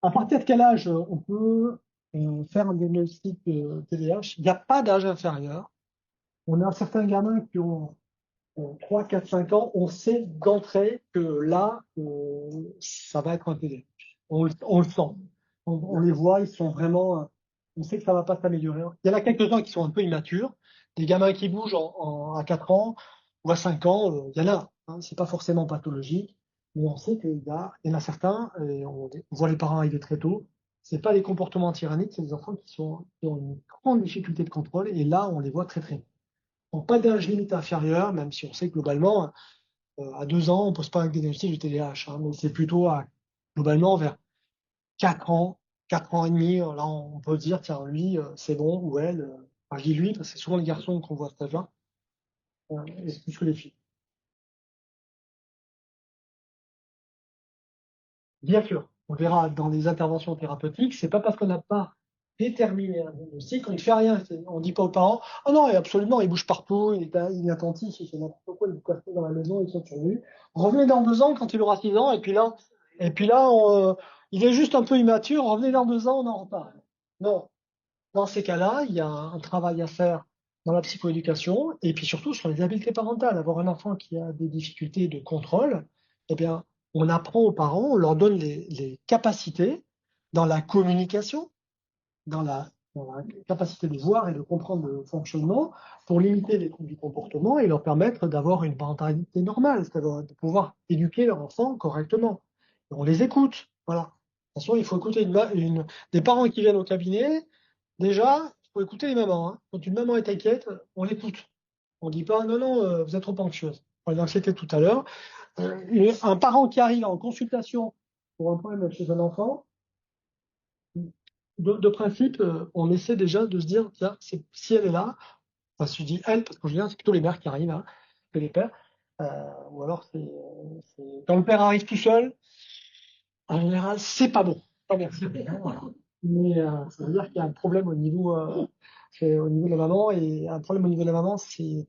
À partir de quel âge on peut faire un diagnostic TDAH? Il n'y a pas d'âge inférieur. On a certains gamins qui ont 3, 4, 5 ans, on sait d'entrée que là, ça va être un TDAH. On le sent. On les voit, ils sont vraiment. On sait que ça va pas s'améliorer. Il y en a quelques-uns qui sont un peu immatures. Des gamins qui bougent à 4 ans ou à 5 ans, il y en a. Hein, c'est pas forcément pathologique, mais on sait qu'il y en a certains, et on voit les parents arriver très tôt. C'est pas des comportements tyranniques, c'est des enfants qui ont une grande difficulté de contrôle, et là, on les voit très très vite. Donc, pas d'âge limite inférieur, même si on sait que globalement, à 2 ans, on ne pose pas un diagnostic du TDAH, hein, mais c'est plutôt globalement vers 4 ans, 4 ans et demi, là on peut dire, tiens, lui, c'est bon, ou elle, enfin, je dis lui, parce que c'est souvent les garçons qu'on voit à cet âge-là, et c'est plus que les filles. Bien sûr, on verra dans les interventions thérapeutiques, c'est pas parce qu'on n'a pas déterminé un diagnostic qu'on ne fait rien. On ne dit pas aux parents, oh non, absolument, il bouge partout, il est attentif, il fait n'importe quoi, il vous casse dans la maison, il saute sur lui. Revenez dans 2 ans quand il aura 6 ans, et puis là, il est juste un peu immature, revenez dans 2 ans, on en reparle. Non, dans ces cas-là, il y a un travail à faire dans la psychoéducation, et puis surtout sur les habiletés parentales. Avoir un enfant qui a des difficultés de contrôle, eh bien, on apprend aux parents, on leur donne les capacités dans la communication, dans la capacité de voir et de comprendre le fonctionnement pour limiter les troubles du comportement et leur permettre d'avoir une parentalité normale, c'est-à-dire de pouvoir éduquer leur enfant correctement. Et on les écoute, voilà. De toute façon, il faut écouter des parents qui viennent au cabinet. Déjà, il faut écouter les mamans, hein. Quand une maman est inquiète, on l'écoute. On dit pas, non, non, vous êtes trop anxieuse. On parlait d'anxiété tout à l'heure. Un parent qui arrive en consultation pour un problème chez un enfant, de principe, on essaie déjà de se dire, tiens, si elle est là, enfin, si je dis elle, parce qu'en général, c'est plutôt les mères qui arrivent, hein, que les pères, ou alors quand le père arrive tout seul, en général, c'est pas bon. Pas bon. Voilà. Mais ça veut dire qu'il y a un problème au niveau de la maman, et un problème au niveau de la maman, c'est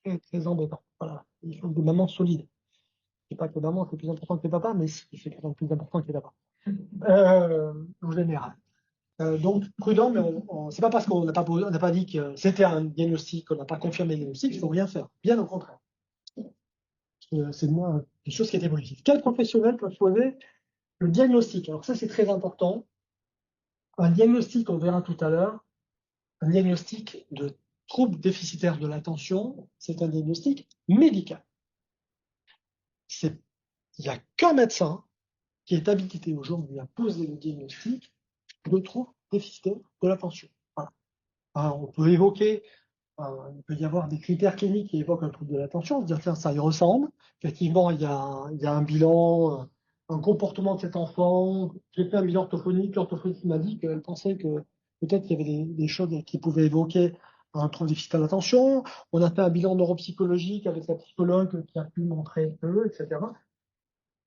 très, très embêtant. Voilà. Il faut des mamans solides. Je dis pas que les mamans, c'est plus important que les papas, mais c'est quand même plus important que les papas. En général. Donc prudent, mais c'est pas parce qu'on n'a pas dit que c'était un diagnostic, qu'on n'a pas confirmé le diagnostic, il faut rien faire. Bien au contraire. C'est moins une chose qui est évolutive. Quel professionnel peut poser le diagnostic? Alors ça, c'est très important. Un diagnostic, on verra tout à l'heure, un diagnostic de trouble déficitaire de l'attention, c'est un diagnostic médical. Il n'y a qu'un médecin qui est habilité aujourd'hui à poser le diagnostic de trouble déficitaire de l'attention. Voilà. Alors, on peut évoquer il peut y avoir des critères cliniques qui évoquent un trouble de l'attention, se dire tiens, ça y ressemble. Effectivement, il y a un bilan, un comportement de cet enfant. J'ai fait un bilan orthophonique. L'orthophoniste m'a dit qu'elle pensait que peut-être qu'il y avait des choses qui pouvaient évoquer un trouble déficitaire de l'attention. On a fait un bilan neuropsychologique avec la psychologue qui a pu montrer que, etc.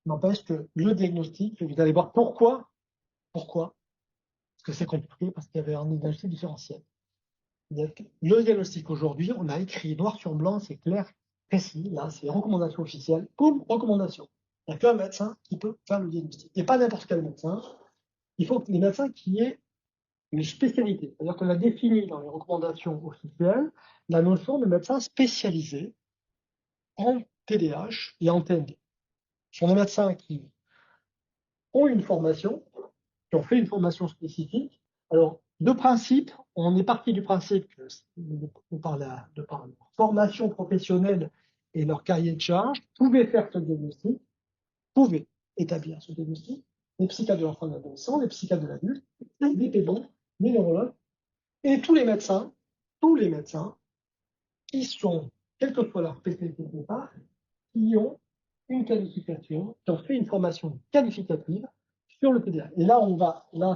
N'empêche que le diagnostic, vous allez voir pourquoi. Pourquoi? Parce que c'est compliqué, parce qu'il y avait un diagnostic différentiel. Le diagnostic aujourd'hui, on a écrit noir sur blanc, c'est clair, précis. Là, c'est recommandation officielle. Comme recommandation. Il n'y a qu'un médecin qui peut faire le diagnostic. Et pas n'importe quel médecin. Il faut que les médecins qui aient une spécialité. C'est-à-dire qu'on a défini dans les recommandations officielles la notion de médecin spécialisé en TDAH et en TND. Ce sont des médecins qui ont une formation, qui ont fait une formation spécifique. Alors, de principe, on est parti du principe que de par leur formation professionnelle et leur cahier de charge, pouvaient faire ce diagnostic, pouvaient établir ce diagnostic, les psychiatres de l'enfant et de l'adolescent, les psychiatres de l'adulte, les pédons, les neurologues, et tous les médecins qui sont, quelle que soit leur spécialité de départ, qui ont une qualification, qui ont fait une formation qualificative sur le TDA. Et là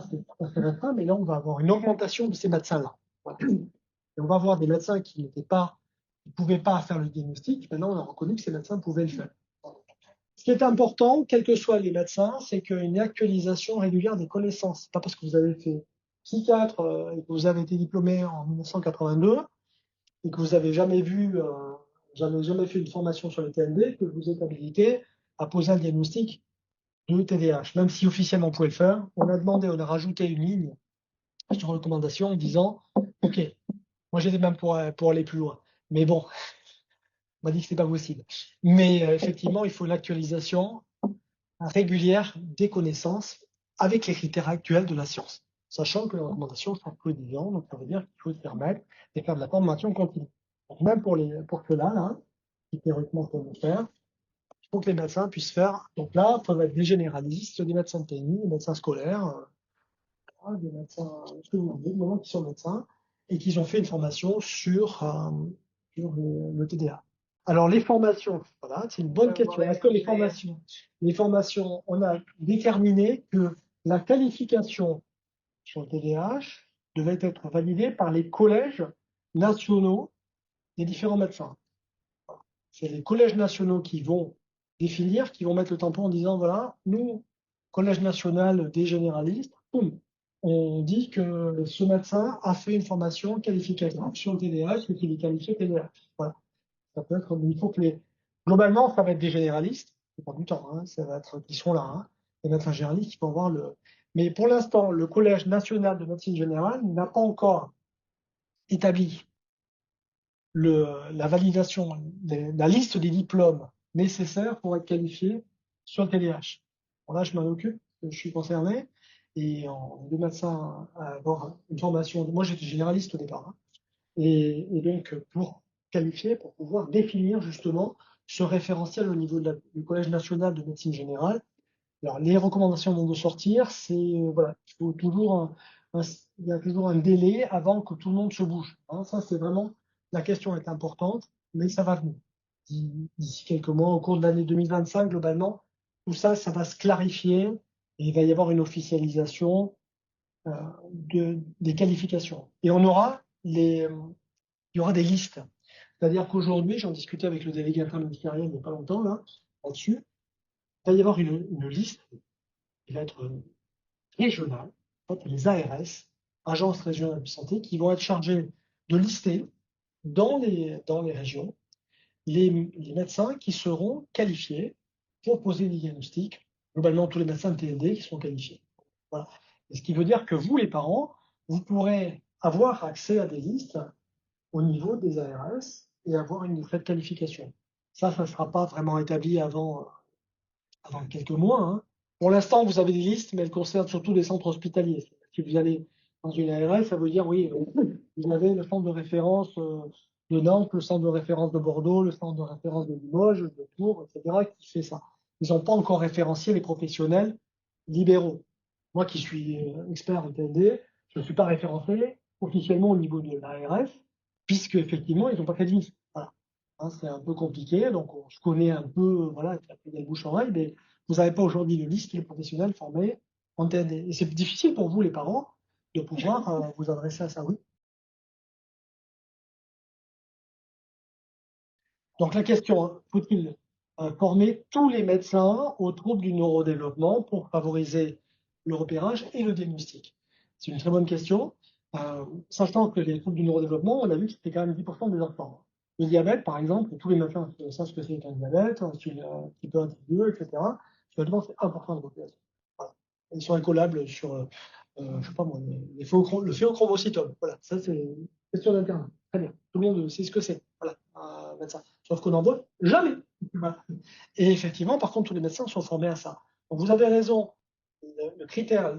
c'est assez restreint, mais là on va avoir une augmentation de ces médecins-là. Voilà. Et on va avoir des médecins qui ne pouvaient pas faire le diagnostic. Maintenant, on a reconnu que ces médecins pouvaient le faire. Ce qui est important, quels que soient les médecins, c'est qu'il y ait une actualisation régulière des connaissances. C'est pas parce que vous avez fait psychiatre et que vous avez été diplômé en 1982 et que vous avez jamais fait une formation sur le TND que vous êtes habilité à poser un diagnostic de TDAH, même si officiellement on pouvait le faire. On a rajouté une ligne sur recommandation en disant, OK, moi j'étais même pour aller plus loin. Mais bon, on m'a dit que c'est pas possible. Mais effectivement, il faut une actualisation régulière des connaissances avec les critères actuels de la science, sachant que les recommandations sont tous les 10 ans, donc ça veut dire qu'il faut se permettre de faire de la formation continue. Donc même pour ceux-là, là, qui théoriquement peuvent le faire, il faut que les médecins puissent faire. Donc là, peuvent être des généralistes, des médecins de PMI, des médecins scolaires, des médecins, ce que vous voulez, du moment qu'ils sont médecins et qu'ils ont fait une formation sur le TDA. Alors les formations, voilà, c'est une bonne question. Est-ce que les formations, on a déterminé que la qualification sur le TDAH devait être validée par les collèges nationaux des différents médecins. C'est les collèges nationaux qui vont définir, qui vont mettre le tampon en disant, voilà, nous, collège national des généralistes, boum, on dit que ce médecin a fait une formation qualificative sur le TDAH, ce qu'il est qualifié TDAH. Voilà. Ça peut être, il faut que globalement, ça va être des généralistes, c'est pas du temps, hein, ça va être, qui sont là, hein, les médecins généralistes qui vont avoir mais pour l'instant, le collège national de médecine générale n'a pas encore établi la validation, la liste des diplômes nécessaires pour être qualifié sur le TDAH. Bon, là, je m'en occupe, je suis concerné, et on est deux médecins à avoir une formation. Moi, j'étais généraliste au départ, hein, et donc pour qualifier, pour pouvoir définir justement ce référentiel au niveau du Collège national de médecine générale. Alors, les recommandations vont de sortir, c'est voilà, il faut toujours il y a toujours un délai avant que tout le monde se bouge, hein. Ça, c'est vraiment la question est importante, mais ça va venir. D'ici quelques mois, au cours de l'année 2025, globalement, tout ça, ça va se clarifier et il va y avoir une officialisation euh, des qualifications. Et il y aura des listes. C'est-à-dire qu'aujourd'hui, j'en discutais avec le délégué interministériel il n'y a pas longtemps là-dessus, il va y avoir une liste qui va être régionales, en fait, les ARS, agences régionales de santé, qui vont être chargées de lister dans les régions les médecins qui seront qualifiés pour poser des diagnostics, globalement tous les médecins de TND qui seront qualifiés. Voilà. Et ce qui veut dire que vous, les parents, vous pourrez avoir accès à des listes au niveau des ARS et avoir une faible qualification. Ça ne sera pas vraiment établi avant quelques mois, hein. Pour l'instant, vous avez des listes, mais elles concernent surtout les centres hospitaliers. Si vous allez dans une ARS, ça veut dire, oui, vous avez le centre de référence de Nantes, le centre de référence de Bordeaux, le centre de référence de Limoges, de Tours, etc., qui fait ça. Ils n'ont pas encore référencié les professionnels libéraux. Moi qui suis expert en TND, je ne suis pas référencé officiellement au niveau de l'ARS, puisque effectivement, ils n'ont pas fait de liste. Voilà. Hein, c'est un peu compliqué, donc on se connaît un peu, voilà, il y a des bouche-oreille, mais vous n'avez pas aujourd'hui de liste des professionnels formés en TND. Et c'est difficile pour vous, les parents, de pouvoir vous adresser à ça, oui. Donc la question, hein, faut-il former tous les médecins aux troubles du neurodéveloppement pour favoriser le repérage et le diagnostic? C'est une très bonne question. Sachant que les troubles du neurodéveloppement, on a vu que c'était quand même 10% des enfants. Le diabète, par exemple, tous les médecins savent ce que c'est qu'un diabète, type 1, type 2, etc. Seulement, c'est 1% de la population. Voilà. Ils sont incollables sur, je sais pas moi, le phéochromocytome. Voilà, ça c'est une question d'interne. Très bien. Tout le monde sait ce que c'est. Voilà, un médecin. Sauf qu'on n'en voit jamais. Voilà. Et effectivement, par contre, tous les médecins sont formés à ça. Donc vous avez raison. Le critère,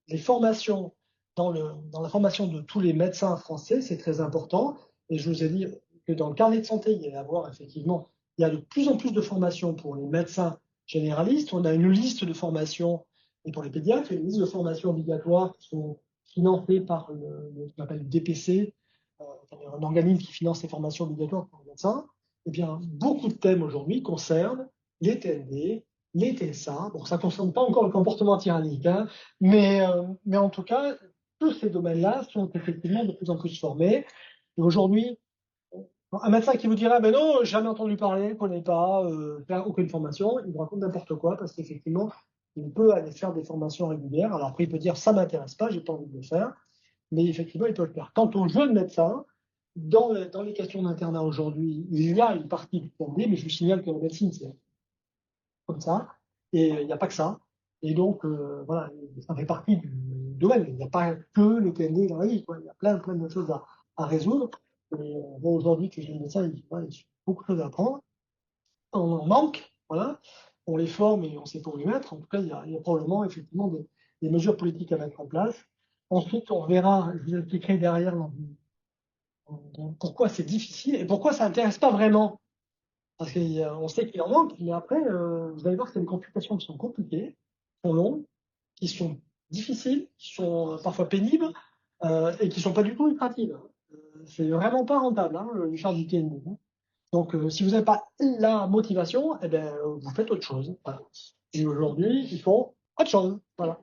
les formations dans la formation de tous les médecins français, c'est très important. Et je vous ai dit que dans le carnet de santé, il y a à voir effectivement, il y a de plus en plus de formations pour les médecins généralistes. On a une liste de formations, et pour les pédiatres, il y a une liste de formations obligatoires qui sont financées par ce qu'on appelle le DPC, un organisme qui finance les formations obligatoires pour les médecins. Eh bien, beaucoup de thèmes aujourd'hui concernent les TND, les TSA. Bon, ça ne concerne pas encore le comportement tyrannique, hein, mais en tout cas, tous ces domaines-là sont effectivement de plus en plus formés. Et aujourd'hui, un médecin qui vous dirait, ben non, jamais entendu parler, ne connaît pas, faire aucune formation, il vous raconte n'importe quoi parce qu'effectivement, il peut aller faire des formations régulières. Alors après, il peut dire, ça m'intéresse pas, j'ai pas envie de le faire, mais effectivement, il peut le faire. Quant aux jeunes médecins, dans les questions d'internat aujourd'hui, il y a une partie du TMD, mais je vous signale que la médecine, c'est comme ça. Et il n'y a pas que ça. Et donc, voilà, ça fait partie du domaine. Il n'y a pas que le TND dans la vie, quoi. Il y a plein de choses à résoudre. Et bon, aujourd'hui, que j'ai médecin, voilà, il y a beaucoup de choses à apprendre. On en manque, voilà. On les forme et on sait pas où les mettre. En tout cas, il y a probablement effectivement des mesures politiques à mettre en place. Ensuite, on verra, je vous expliquerai derrière pourquoi c'est difficile et pourquoi ça intéresse pas vraiment. Parce qu'on sait qu'il en manque, mais après, vous allez voir que c'est des complications qui sont compliquées, qui sont longues, qui sont difficiles, qui sont parfois pénibles et qui sont pas du tout lucratives. C'est vraiment pas rentable, hein, le charge du TND. Donc, si vous n'avez pas la motivation, eh ben, vous faites autre chose. Voilà. Et aujourd'hui, ils font autre chose. Voilà.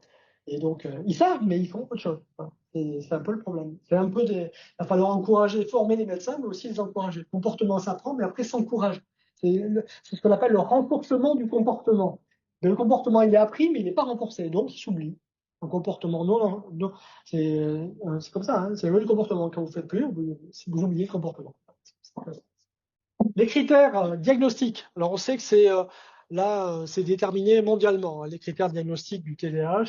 Et donc, ils savent, mais ils font autre chose. Voilà. C'est un peu le problème. C'est un peu des. Il va falloir encourager, former les médecins, mais aussi les encourager. Le comportement s'apprend, mais après s'encourage. C'est ce qu'on appelle le renforcement du comportement. Le comportement, il est appris, mais il n'est pas renforcé. Donc, il s'oublie. Un comportement non, c'est comme ça. Hein. C'est le comportement. Quand vous faites plus, vous oubliez le comportement. Les critères diagnostiques. Alors, on sait que c'est déterminé mondialement, hein, les critères diagnostiques du TDAH.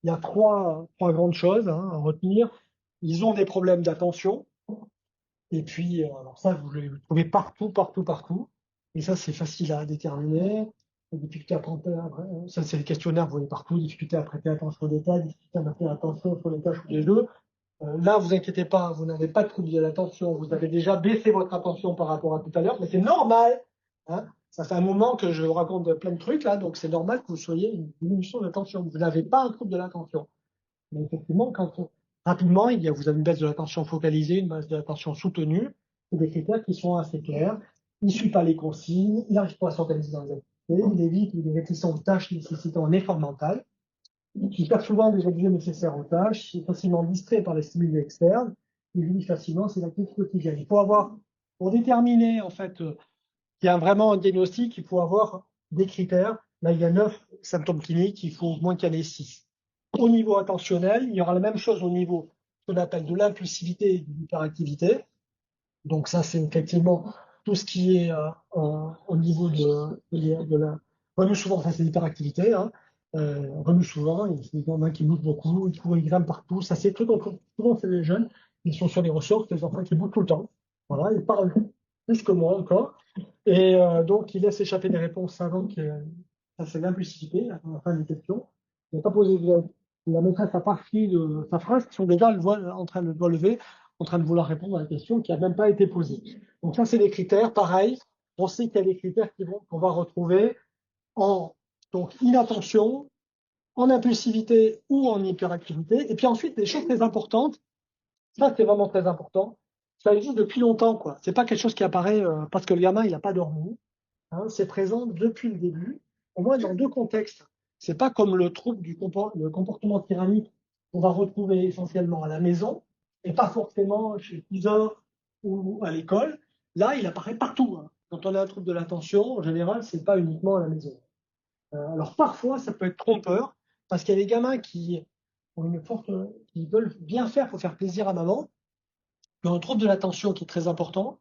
Il y a trois grandes choses à retenir. Ils ont des problèmes d'attention. Et puis, alors ça, vous le trouvez partout. Et ça, c'est facile à déterminer. Difficulté à prendre, ça, c'est les questionnaires, vous voyez partout. Difficulté à prêter attention aux détails, difficulté à prêter attention sur les tâches ou les jeux. Là, vous inquiétez pas, vous n'avez pas de trouble de l'attention, vous avez déjà baissé votre attention par rapport à tout à l'heure, mais c'est normal. Hein. Ça fait un moment que je vous raconte plein de trucs là, donc c'est normal que vous soyez une diminution de l'attention. Vous n'avez pas un trouble de l'attention. Mais effectivement, rapidement, vous avez une baisse de l'attention focalisée, une baisse de l'attention soutenue, c'est des critères qui sont assez clairs. Il ne suit pas les consignes, il n'arrive pas à s'organiser dans les activités, il évite les réticents aux tâches nécessitant un effort mental, qui perd souvent des objets nécessaires aux tâches, est facilement distrait par les stimuli externes, il vit facilement ses activités quotidiennes. Il faut avoir, pour déterminer, en fait, qu'il y a vraiment un diagnostic, il faut avoir des critères. Là, il y a 9 symptômes cliniques, il faut au moins qu'il y en ait 6. Au niveau attentionnel, il y aura la même chose au niveau, ce qu'on appelle de l'impulsivité et de l'hyperactivité. Donc ça, c'est effectivement tout ce qui est au niveau de la remue souvent, ça c'est l'hyperactivité, hein. Remue souvent, il y en a qui bougent beaucoup, ils grimpent partout. Ça c'est tout, souvent c'est les jeunes, ils sont sur les ressources, les enfants qui bougent tout le temps. Voilà, ils parlent plus que moi encore. Et donc ils laissent échapper des réponses avant que ça c'est l'impulsivité, à la fin des questions. Il n'a pas posé la maîtresse a partie de sa phrase, qui sont déjà en train de le doigt levé, en train de vouloir répondre à la question qui n'a même pas été posée. Donc ça, c'est des critères. Pareil, on sait qu'il y a des critères qu'on va retrouver en donc inattention, en impulsivité ou en hyperactivité. Et puis ensuite, des choses très importantes. Ça, c'est vraiment très important. Ça existe depuis longtemps, quoi. C'est pas quelque chose qui apparaît parce que le gamin il n'a pas dormi. Hein, c'est présent depuis le début, au moins dans deux contextes. C'est pas comme le trouble le comportement tyrannique qu'on va retrouver essentiellement à la maison et pas forcément chez le cousin ou à l'école. Là, il apparaît partout. Hein. Quand on a un trouble de l'attention, en général, c'est pas uniquement à la maison. Alors parfois, ça peut être trompeur parce qu'il y a des gamins qui ont qui veulent bien faire pour faire plaisir à maman, qui ont un trouble de l'attention qui est très important.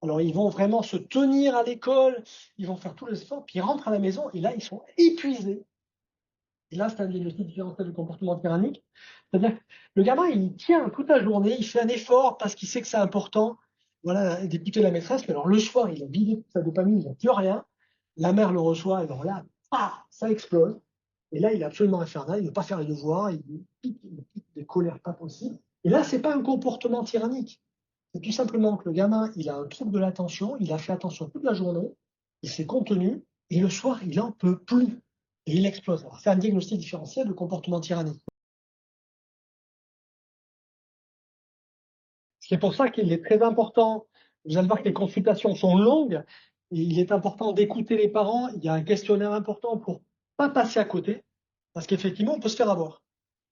Alors, ils vont vraiment se tenir à l'école, ils vont faire tous les efforts, puis ils rentrent à la maison et là, ils sont épuisés. Et là, c'est un diagnostic différentiel de comportement tyrannique. C'est-à-dire que le gamin, il tient toute la journée, il fait un effort parce qu'il sait que c'est important, voilà, d'écouter la maîtresse. Mais alors, le soir, il a vidé toute sa dopamine, il n'a plus rien. La mère le reçoit, et alors là, ça explose. Et là, il est absolument infernal, il ne veut pas faire les devoirs, il pique des colères pas possibles. Et là, c'est pas un comportement tyrannique. C'est tout simplement que le gamin, il a un trouble de l'attention, il a fait attention toute la journée, il s'est contenu, et le soir, il n'en peut plus. Et il explose. Alors, c'est un diagnostic différentiel de comportement tyrannique. C'est pour ça qu'il est très important, vous allez voir que les consultations sont longues, et il est important d'écouter les parents, il y a un questionnaire important pour pas passer à côté, parce qu'effectivement, on peut se faire avoir.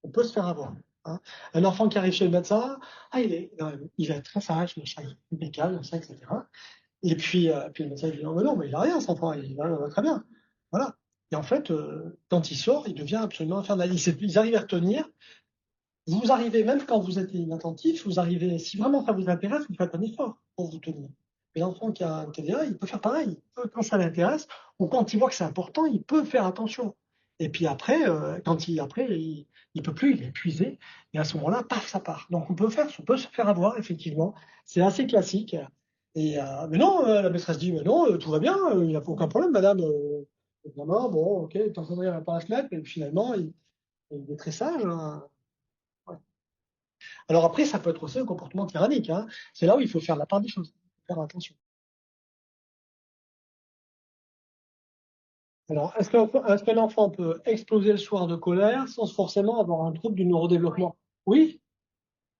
On peut se faire avoir. Hein. Un enfant qui arrive chez le médecin, il est très sage, machin, il est impeccable, machin, etc. Et puis le médecin dit non, mais il a rien, cet enfant, il va très bien. Voilà. Et en fait, quand il sort, il devient absolument infernal. Ils arrivent à retenir. Vous arrivez, même quand vous êtes inattentif, vous arrivez, si vraiment ça vous intéresse, vous faites un effort pour vous tenir. Mais l'enfant qui a un TDA, il peut faire pareil. Quand ça l'intéresse, ou quand il voit que c'est important, il peut faire attention. Et puis après, il peut plus, il est épuisé. Et à ce moment-là, paf, ça part. Donc on peut se faire avoir, effectivement. C'est assez classique. Mais non, la maîtresse dit, mais non, tout va bien, il n'y a aucun problème, madame. Le gamin, bon, ok, il est en train de regarder par la fenêtre, mais finalement, il est très sage, hein. Ouais. Alors après, ça peut être aussi un comportement tyrannique, hein. C'est là où il faut faire la part des choses, faire attention. Alors, est-ce qu'un enfant peut exploser le soir de colère sans forcément avoir un trouble du neurodéveloppement? Oui,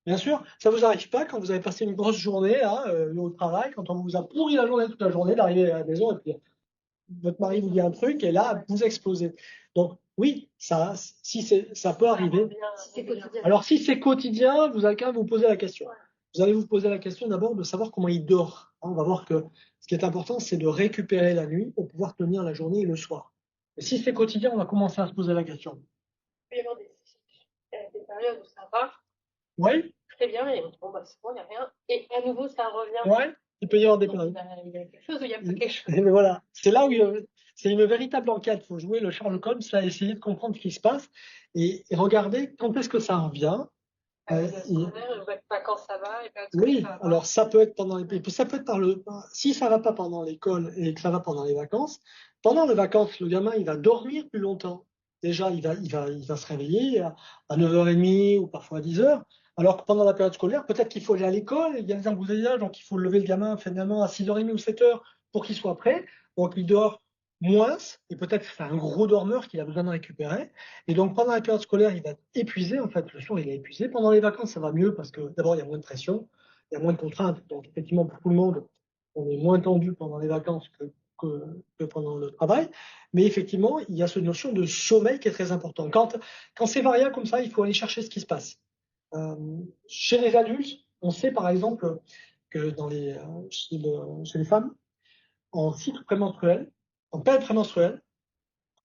bien sûr. Ça vous arrive pas quand vous avez passé une grosse journée là, au travail, quand on vous a pourri la journée toute la journée, d'arriver à la maison et puis votre mari vous dit un truc et là, vous explosez. Donc, oui, ça peut arriver. Alors, si c'est quotidien, vous avez qu'à vous poser la question. Vous allez vous poser la question d'abord de savoir comment il dort. On va voir que ce qui est important, c'est de récupérer la nuit pour pouvoir tenir la journée et le soir. Et si c'est quotidien, on va commencer à se poser la question. Il peut y avoir des périodes où ça va. Oui. Très bien, et bon, bah, c'est bon, il n'y a rien. Et à nouveau, ça revient. Ouais, il peut y avoir des périodes. Il y a quelque chose ou il n'y a pas quelque chose. Mais voilà, c'est là où c'est une véritable enquête. Il faut jouer le Sherlock Holmes, là, essayer de comprendre ce qui se passe et regarder quand est-ce que ça revient. Quand ça va, et oui, ça va. Alors ça peut être ça peut être si ça va pas pendant l'école et que ça va pendant les vacances. Pendant les vacances, le gamin il va dormir plus longtemps. Déjà, il va se réveiller à 9h30 ou parfois à 10h. Alors que pendant la période scolaire, peut-être qu'il faut aller à l'école, il y a des embouteillages, donc il faut lever le gamin finalement à 6h30 ou 7h pour qu'il soit prêt. Donc il dort moins, et peut-être que c'est un gros dormeur qu'il a besoin de récupérer. Et donc, pendant la période scolaire, il va être épuisé. En fait, le soir, il est épuisé. Pendant les vacances, ça va mieux parce que d'abord, il y a moins de pression, il y a moins de contraintes. Donc, effectivement, pour tout le monde, on est moins tendu pendant les vacances que pendant le travail. Mais effectivement, il y a cette notion de sommeil qui est très important. Quand c'est variable comme ça, il faut aller chercher ce qui se passe. Euh, Chez les adultes, on sait par exemple que chez les femmes, en cycle prémenstruel, en période prémenstruelle,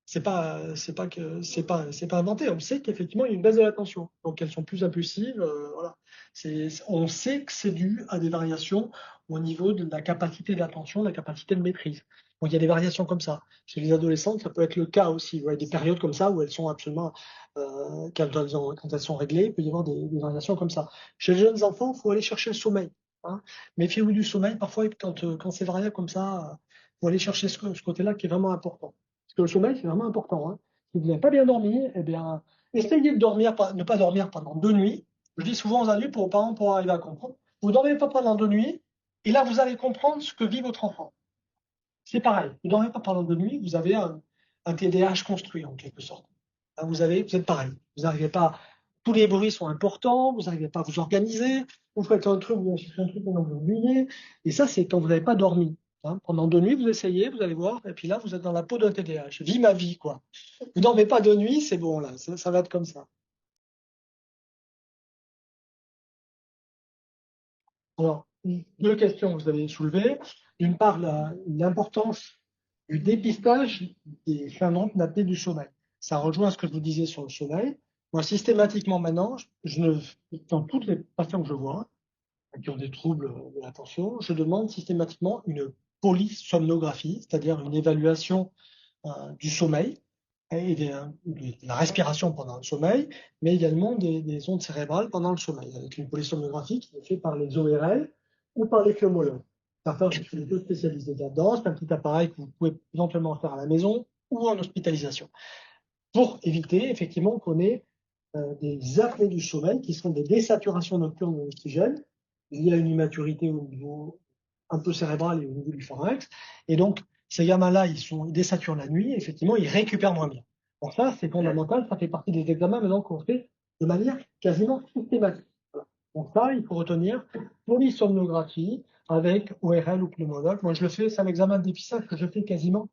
c'est pas inventé. On sait qu'effectivement, il y a une baisse de la tension. Donc, elles sont plus impulsives. Voilà. On sait que c'est dû à des variations au niveau de la capacité d'attention, de la capacité de maîtrise. Donc, il y a des variations comme ça. Chez les adolescentes, ça peut être le cas aussi. Il y a des périodes comme ça où elles sont absolument, quand elles sont réglées, il peut y avoir des variations comme ça. Chez les jeunes enfants, il faut aller chercher le sommeil, hein. Méfiez-vous du sommeil. Parfois, quand c'est variable comme ça, il faut aller chercher ce côté-là qui est vraiment important. Parce que le sommeil, c'est vraiment important, hein. Si vous n'avez pas bien dormi, eh bien, essayez de dormir, ne pas dormir pendant 2 nuits. Je dis souvent aux adultes, aux parents, pour arriver à comprendre. Vous ne dormez pas pendant 2 nuits, et là, vous allez comprendre ce que vit votre enfant. C'est pareil. Vous ne dormez pas pendant 2 nuits, vous avez un TDAH construit, en quelque sorte. Hein, vous êtes pareil. Vous n'arrivez pas, tous les bruits sont importants, vous n'arrivez pas à vous organiser, vous faites un truc, vous cherchez un truc, maintenant vous oubliez. Et ça, c'est quand vous n'avez pas dormi. Hein. Pendant 2 nuits, vous essayez, vous allez voir, et puis là, vous êtes dans la peau d'un TDAH. Vis ma vie, quoi. Vous dormez pas 2 nuits, c'est bon, là, ça va être comme ça. Alors, 2 questions que vous avez soulevées. D'une part, l'importance du dépistage des syndromes d'apnée du sommeil. Ça rejoint ce que je vous disais sur le sommeil. Moi, systématiquement maintenant, dans toutes les patients que je vois, qui ont des troubles de l'attention, je demande systématiquement une polysomnographie, c'est-à-dire une évaluation du sommeil et de la respiration pendant le sommeil, mais également des ondes cérébrales pendant le sommeil, avec une polysomnographie qui est faite par les ORL ou par les pneumologues. Certains sont plutôt spécialisés là-dedans. C'est un petit appareil que vous pouvez éventuellement faire à la maison ou en hospitalisation, pour éviter effectivement qu'on ait des apnées du sommeil qui sont des désaturations nocturnes d'oxygène liées à une immaturité au niveau un peu cérébral et au niveau du pharynx. Et donc, ces gamins-là, ils désaturent la nuit, et effectivement, ils récupèrent moins bien. Donc ça, c'est fondamental, ça fait partie des examens maintenant qu'on fait de manière quasiment systématique. Voilà. Donc ça, il faut retenir polysomnographie avec ORL ou pneumologue. Moi, je le fais, c'est un examen de dépistage que je fais quasiment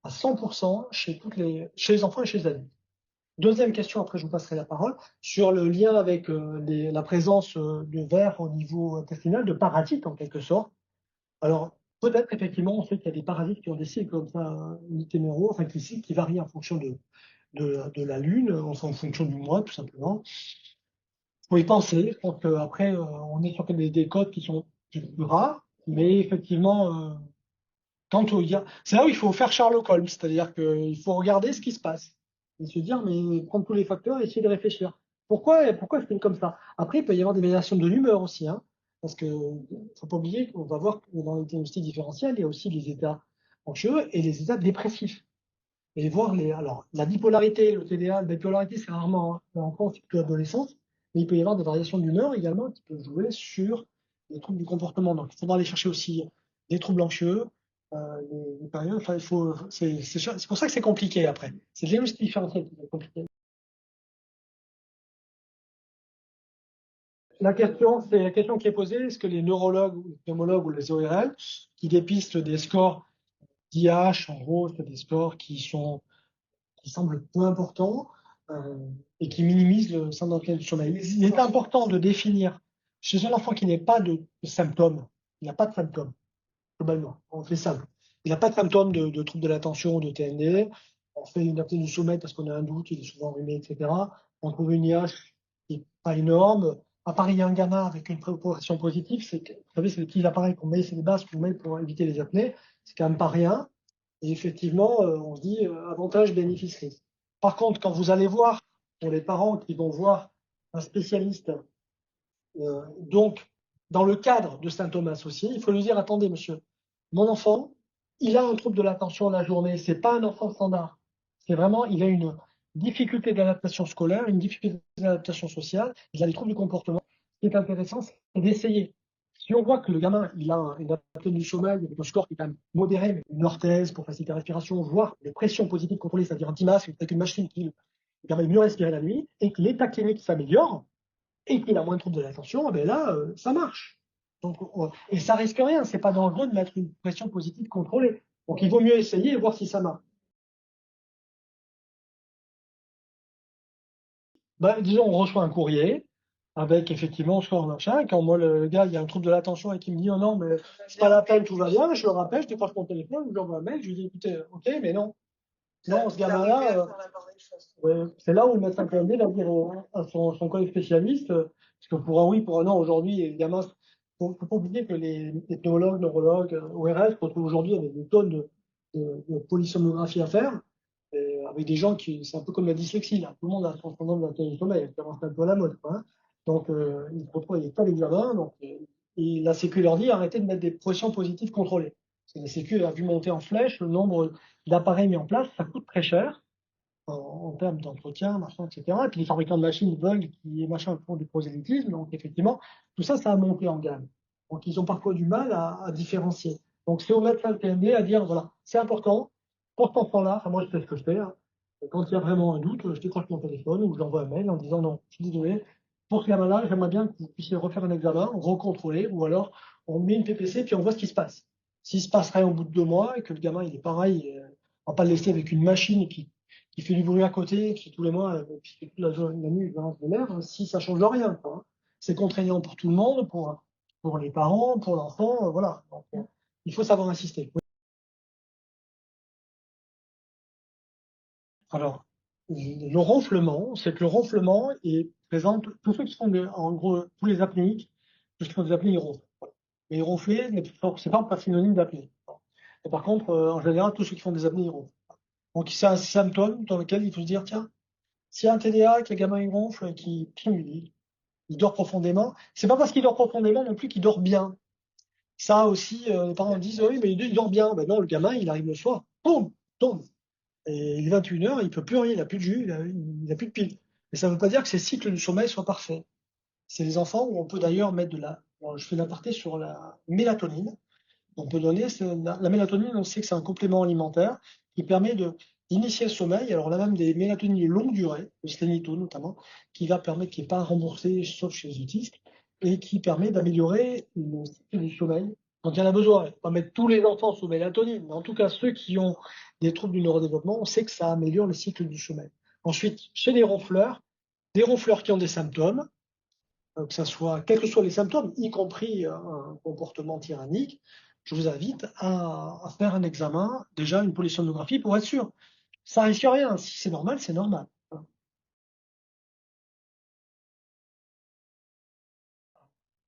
à 100% chez les enfants et chez les adultes. Deuxième question, après je vous passerai la parole, sur le lien avec la présence de vers au niveau intestinal, de parasites en quelque sorte. Alors, peut-être effectivement, on sait qu'il y a des parasites qui ont des cycles comme ça, littéméraux, enfin qui varient en fonction de la lune, enfin, en fonction du mois, tout simplement. Il faut y penser. Je pense qu'après, on est sur des codes qui sont plus rares. Mais effectivement, c'est là où il faut faire Sherlock Holmes, c'est-à-dire qu'il faut regarder ce qui se passe et se dire, mais prendre tous les facteurs et essayer de réfléchir. Pourquoi est-ce qu'il est comme ça? Après, il peut y avoir des variations de l'humeur aussi, hein, parce que faut pas oublier qu'on va voir que dans les diagnostics différentiels, il y a aussi les états anxieux et les états dépressifs. Et voir alors, la bipolarité, le TDA, la bipolarité, c'est rarement en enfance et plutôt adolescence, mais il peut y avoir des variations d'humeur également qui peuvent jouer sur les troubles du comportement. Donc, il faudra aller chercher aussi des troubles anxieux, les périodes, enfin, c'est pour ça que c'est compliqué après. C'est le diagnostic différentiel qui est compliqué. C'est la question qui est posée, est-ce que les neurologues, ou les pneumologues ou les ORL, qui dépistent des scores d'IH, en gros, c'est des scores qui semble peu important euh, et qui minimise le syndrome du sommeil. Il est important de définir chez un enfant qui n'est pas de symptômes, il n'a pas de symptômes, globalement, on fait simple. Il n'a pas de symptômes de troubles de l'attention ou de TND. On fait une apnée du sommeil parce qu'on a un doute, il est souvent enrhumé, etc. On trouve une IH qui n'est pas énorme. À Paris, il y a un gamin avec une préoccupation positive. Vous savez, c'est les petits appareils qu'on met, c'est les bases qu'on met pour éviter les apnées. C'est quand même pas rien. Et effectivement, on se dit avantage, bénéfice, risque. Par contre, quand vous allez voir, pour les parents qui vont voir un spécialiste, donc dans le cadre de symptômes associés, il faut lui dire, attendez, monsieur, mon enfant, il a un trouble de l'attention la journée, c'est pas un enfant standard. C'est vraiment, il a une difficulté d'adaptation scolaire, une difficulté d'adaptation sociale, il a des troubles du comportement. Ce qui est intéressant, c'est d'essayer. Si on voit que le gamin, il a une apnée du sommeil avec un score qui est quand même modéré, mais une orthèse pour faciliter la respiration, voire des pressions positives contrôlées, c'est-à-dire un petit masque avec une machine qui lui permet de mieux respirer la nuit, et que l'état clinique s'améliore, et qu'il a moins de troubles de l'attention, ben là, ça marche. Donc, et ça risque rien, c'est pas dangereux de mettre une pression positive contrôlée. Donc il vaut mieux essayer et voir si ça marche. Ben, disons, on reçoit un courrier avec effectivement ce qu'on machin. Quand moi, le gars, il y a un trouble de l'attention et qui me dit, oh non, mais c'est pas la peine, tout va bien, je le rappelle, je décroche mon téléphone, je lui envoie un mail, je lui dis, écoutez, ok, mais non. Non, ce gamin-là, ouais, c'est là où le médecin PMD va dire à son collègue spécialiste, parce que pour un oui, pour un non, aujourd'hui, les gamins, faut pas oublier que les pneumologues, neurologues, ORS se retrouvent aujourd'hui avec des tonnes de polysomnographie à faire, et avec des gens c'est un peu comme la dyslexie, là. Tout le monde a son syndrome d'apnée du sommeil, c'est un peu à la mode, quoi, hein. Donc, ils se retrouvent avec pas d'examen, donc, et la Sécu leur dit, arrêtez de mettre des pressions positives contrôlées. Parce que la Sécu a vu monter en flèche le nombre d'appareils mis en place, ça coûte très cher en termes d'entretien, machin, etc. Et puis les fabricants de machines veulent qu'il y ait machin pour du prosélytisme. Donc effectivement, tout ça, ça a monté en gamme. Donc ils ont parfois du mal à différencier. Donc c'est au médecin le PMD à dire, voilà, c'est important, pour cet enfant-là, enfin, moi je sais ce que je fais, hein. Quand il y a vraiment un doute, je décroche mon téléphone ou je l'envoie un mail en disant non, je suis désolé, pour ce gamin-là, j'aimerais bien que vous puissiez refaire un examen, recontrôler, ou alors on met une PPC puis on voit ce qui se passe. S'il se passe rien au bout de 2 mois et que le gamin il est pareil, on va pas le laisser avec une machine qui fait du bruit à côté, qui tous les mois, puis toute la nuit, il balance de l'air, si ça change rien, quoi. C'est contraignant pour tout le monde, pour les parents, pour l'enfant, voilà. Donc, il faut savoir insister. Oui. Alors, le ronflement, c'est que le ronflement est présent, tous ceux qui font en gros, tous les apnéiques, tous ceux qui font des apnées, ils ronflent. Mais ronfler, c'est pas synonyme d'apnée. Et par contre, en général, tous ceux qui font des apnées, ils ronflent. Donc, c'est un symptôme dans lequel il faut se dire, tiens, s'il y a un TDA, que le gamin il ronfle, il dort profondément. C'est pas parce qu'il dort profondément non plus qu'il dort bien. Ça aussi, les parents disent, oui, mais il dort bien. Ben non, le gamin, il arrive le soir, boum, tombe. Et il est 21 heures, il peut plus rien, il a plus de jus, il a plus de pile. Mais ça ne veut pas dire que ses cycles du sommeil soient parfaits. C'est les enfants où on peut d'ailleurs mettre bon, je fais l'aparté sur la mélatonine. On peut donner, la mélatonine, on sait que c'est un complément alimentaire qui permet d'initier le sommeil. Alors, on a même des mélatonines de longue durée, le slénito notamment, qui va permettre, qui n'est pas remboursé, sauf chez les autistes, et qui permet d'améliorer le cycle du sommeil quand il y en a besoin. On va pas mettre tous les enfants sous mélatonine, mais en tout cas, ceux qui ont des troubles du neurodéveloppement, on sait que ça améliore le cycle du sommeil. Ensuite, chez les ronfleurs, des ronfleurs qui ont des symptômes, que ça soit, quels que soient les symptômes, y compris un comportement tyrannique, je vous invite à faire un examen, déjà une polysomnographie pour être sûr. Ça risque rien. Si c'est normal, c'est normal.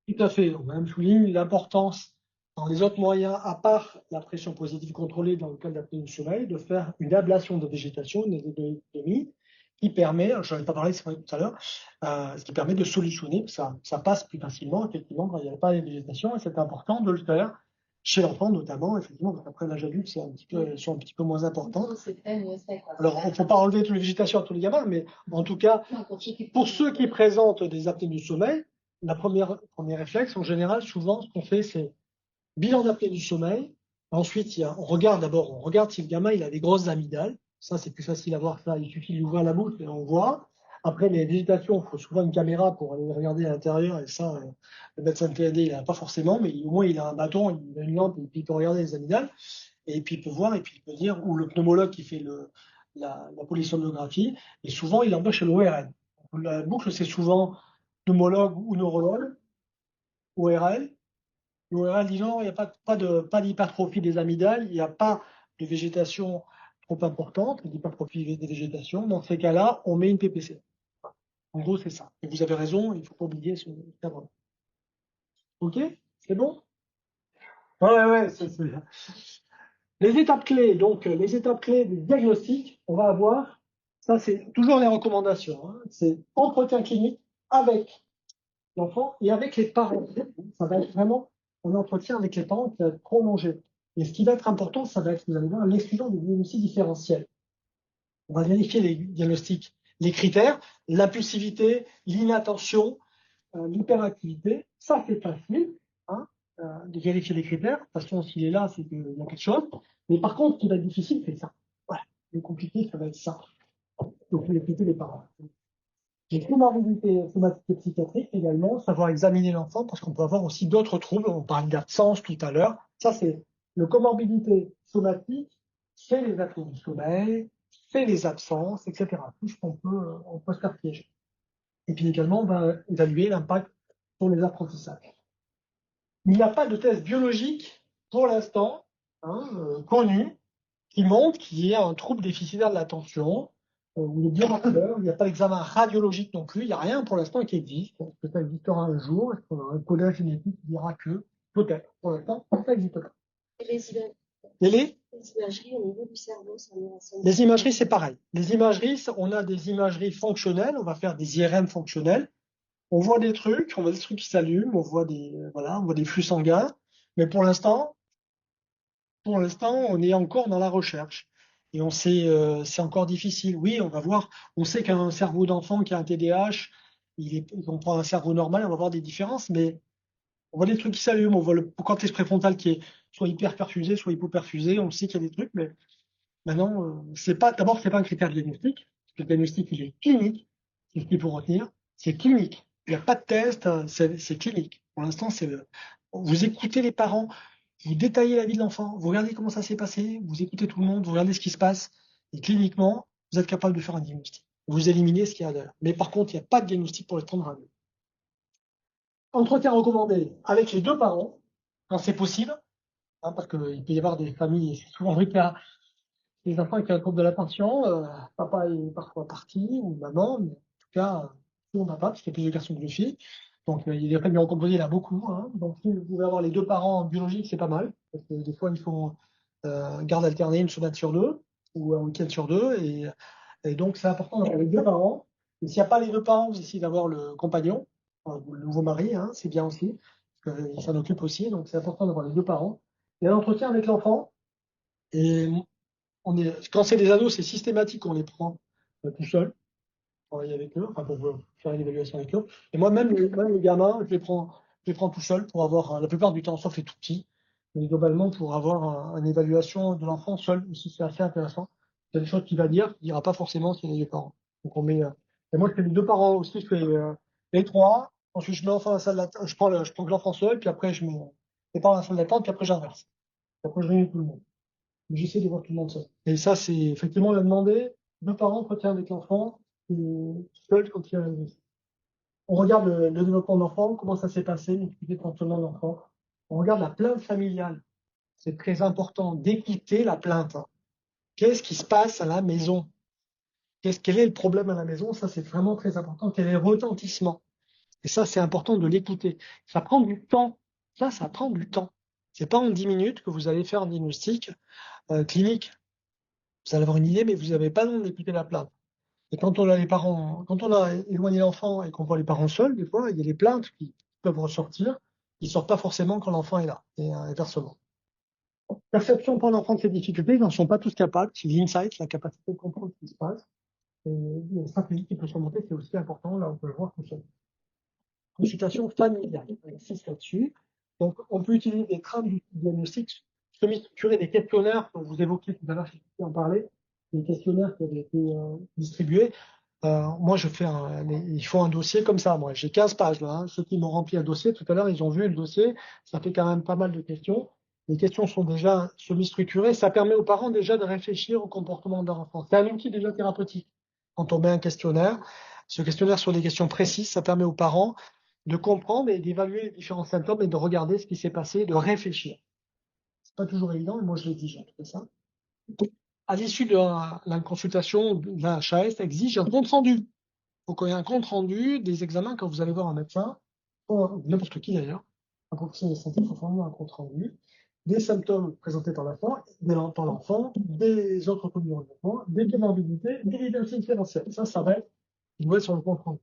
Tout à fait. Donc, Madame souligne l'importance dans les autres moyens, à part la pression positive contrôlée dans le cas de l'apnée du sommeil, de faire une ablation de végétation, une ésotérie, qui permet, je n'en ai pas parlé c'est vrai, tout à l'heure, ce qui permet de solutionner, ça passe plus facilement, effectivement, quand il n'y a pas de végétation, et c'est important de le faire chez l'enfant notamment, effectivement, parce qu'après l'âge adulte, sont un petit peu moins importantes. Alors, on ne peut pas enlever toute la végétation à tous les gamins, mais en tout cas, pour ceux qui présentent des apnées du sommeil, premier réflexe, en général, souvent, ce qu'on fait, c'est bilan d'apnée du sommeil. Ensuite, on regarde si le gamin il a des grosses amygdales. Ça, c'est plus facile à voir ça. Il suffit d'ouvrir la bouche et on voit. Après, les végétations, il faut souvent une caméra pour aller regarder à l'intérieur. Et ça, le médecin de PAD, il n'a pas forcément, mais au moins, il a un bâton, il a une lampe, et puis il peut regarder les amygdales. Et puis, il peut voir, et puis il peut dire, ou le pneumologue qui fait la polysomnographie. Et souvent, il embauche l'ORL. La boucle, c'est souvent pneumologue ou neurologue, ORL. L'ORL dit non, il n'y a pas d'hypertrophie des amygdales, il n'y a pas de végétation trop importante, d'hypertrophie des végétations. Dans ces cas-là, on met une PPC. En gros, c'est ça. Et vous avez raison, il ne faut pas oublier ce cadre. OK? C'est bon? Ouais, ouais, Les étapes clés, donc les étapes clés du diagnostic, on va avoir, ça c'est toujours les recommandations, hein. C'est entretien clinique avec l'enfant et avec les parents. Ça va être vraiment un entretien avec les parents qui va être prolongé. Et ce qui va être important, ça va être, vous allez voir, l'exclusion des diagnostics différentiels. On va vérifier les diagnostics, les critères, l'impulsivité, l'inattention, l'hyperactivité. Ça, c'est facile, hein, de vérifier les critères. De toute façon, s'il est là, c'est qu'il y a quelque chose. Mais par contre, ce qui va être difficile, c'est ça. Voilà. Le compliqué, ça va être ça. Donc, vérifier les parents. Les comorbidités somatiques et psychiatriques également, savoir examiner l'enfant parce qu'on peut avoir aussi d'autres troubles. On parlait d'absence tout à l'heure. Ça, c'est le comorbidité somatique, c'est les apnées du sommeil, c'est les absences, etc. Tout ce on peut se faire piéger. Et puis également, on va évaluer l'impact sur les apprentissages. Il n'y a pas de test biologique pour l'instant connu qui montre qu'il y a un trouble déficitaire de l'attention ou de biomarqueurs. Il n'y a pas d'examen radiologique non plus. Il n'y a rien pour l'instant qui existe. Est-ce que ça existera un jour? Est-ce qu'on aura un codage génétique qui dira que? Peut-être. Pour l'instant, ça n'existe pas. Et les imageries au niveau du cerveau, les imageries, c'est pareil. Les imageries, on a des imageries fonctionnelles. On va faire des IRM fonctionnels. On voit des trucs qui s'allument. On voit des flux sanguins. Mais pour l'instant, on est encore dans la recherche. Et on sait, c'est encore difficile. Oui, on va voir. On sait qu'un cerveau d'enfant qui a un TDAH, on prend un cerveau normal, on va voir des différences, mais on voit des trucs qui s'allument. On voit le cortex préfrontal qui est soit hyperperfusé, soit hypoperfusé. On sait qu'il y a des trucs, mais maintenant, d'abord, c'est pas un critère diagnostic. Le diagnostic, il est clinique. C'est ce qu'il faut retenir. C'est clinique. Il n'y a pas de test, c'est clinique. Pour l'instant, vous écoutez les parents, vous détaillez la vie de l'enfant, vous regardez comment ça s'est passé, vous écoutez tout le monde, vous regardez ce qui se passe, et cliniquement, vous êtes capable de faire un diagnostic. Vous éliminez ce qu'il y a derrière. Mais par contre, il n'y a pas de diagnostic pour les 30 radio. Entretien recommandé avec les deux parents, quand c'est possible, parce qu'il peut y avoir des familles, et c'est souvent le cas, des enfants qui ont un trouble de l'attention, papa est parfois parti, ou maman, mais en tout cas, tout le monde n'a pas, parce qu'il y a plus de garçons que de filles. Donc, il y a des familles recomposées, il y en a beaucoup, hein. Donc, si vous pouvez avoir les deux parents biologiques, c'est pas mal. Parce que des fois, il faut garde alternée une semaine sur deux, ou un week-end sur deux. Et donc, c'est important d'avoir les deux parents. Et s'il n'y a pas les deux parents, vous essayez d'avoir le compagnon, ou le nouveau mari, hein, c'est bien aussi. Parce qu'il s'en occupe aussi. Donc, c'est important d'avoir les deux parents. Il y a l'entretien avec l'enfant. Et quand c'est des ados, c'est systématique, on les prend tout seul, travailler avec eux, enfin, pour faire une évaluation avec eux. Et moi, même les gamins, je les prends tout seul pour avoir, la plupart du temps, sauf les tout petits, mais globalement, pour avoir une évaluation de l'enfant seul aussi, c'est assez intéressant. Il y a des choses qu'il va dire, qu'il dira pas forcément s'il y a les deux parents. Donc, et moi, je fais les deux parents aussi, je fais les trois, ensuite, je mets l'enfant dans la salle d'attente, je prends que l'enfant seul, puis après, je mets les parents dans la salle d'attente, puis après, j'inverse. Après, je réunis tout le monde. Mais j'essaie de voir tout le monde seul. Et ça, c'est effectivement, on a demandé, deux parents entretien avec l'enfant, et seul quand il y a on regarde le développement de l'enfant, comment ça s'est passé, l'équité de fonctionnement de l'enfant. On regarde la plainte familiale. C'est très important d'écouter la plainte. Qu'est-ce qui se passe à la maison? Quel est le problème à la maison? Ça, c'est vraiment très important. Quel est le retentissement? Et ça, c'est important de l'écouter. Ça prend du temps. Ça prend du temps. C'est pas en 10 minutes que vous allez faire un diagnostic clinique. Vous allez avoir une idée, mais vous n'avez pas le temps d'écouter la plainte. Et quand on a éloigné l'enfant et qu'on voit les parents seuls, des fois, il y a des plaintes qui peuvent ressortir, qui ne sortent pas forcément quand l'enfant est là, et inversement. Perception par l'enfant de ces difficultés, ils n'en sont pas tous capables. C'est l'insight, la capacité de comprendre ce qui se passe. Et il y a une stratégie qui peut surmonter, c'est aussi important, là on peut le voir tout seul. Consultation familiale, on insiste là-dessus. Donc on peut utiliser des trames du diagnostic semi-structurés, des questionnaires que vous évoquiez tout à l'heure, je vais en parler, des questionnaires qui avaient été distribués. Moi, il faut un dossier comme ça. Moi, j'ai 15 pages là. Ceux qui m'ont rempli un dossier tout à l'heure, ils ont vu le dossier. Ça fait quand même pas mal de questions. Les questions sont déjà semi-structurées. Ça permet aux parents déjà de réfléchir au comportement de leur enfant. C'est un outil déjà thérapeutique. Quand on met un questionnaire, ce questionnaire sur des questions précises, ça permet aux parents de comprendre et d'évaluer les différents symptômes et de regarder ce qui s'est passé, de réfléchir. C'est pas toujours évident, mais moi je l'ai dit, j'ai fait ça. À l'issue de la consultation, la HAS exige un compte rendu. Il faut qu'il y ait un compte rendu des examens quand vous allez voir un médecin, ou n'importe qui d'ailleurs, un professionnel de santé, il faut former un compte rendu des symptômes présentés par l'enfant, des autres troubles du développement, des comorbidités, des identités différentielles. Ça va être, il doit être sur le compte rendu.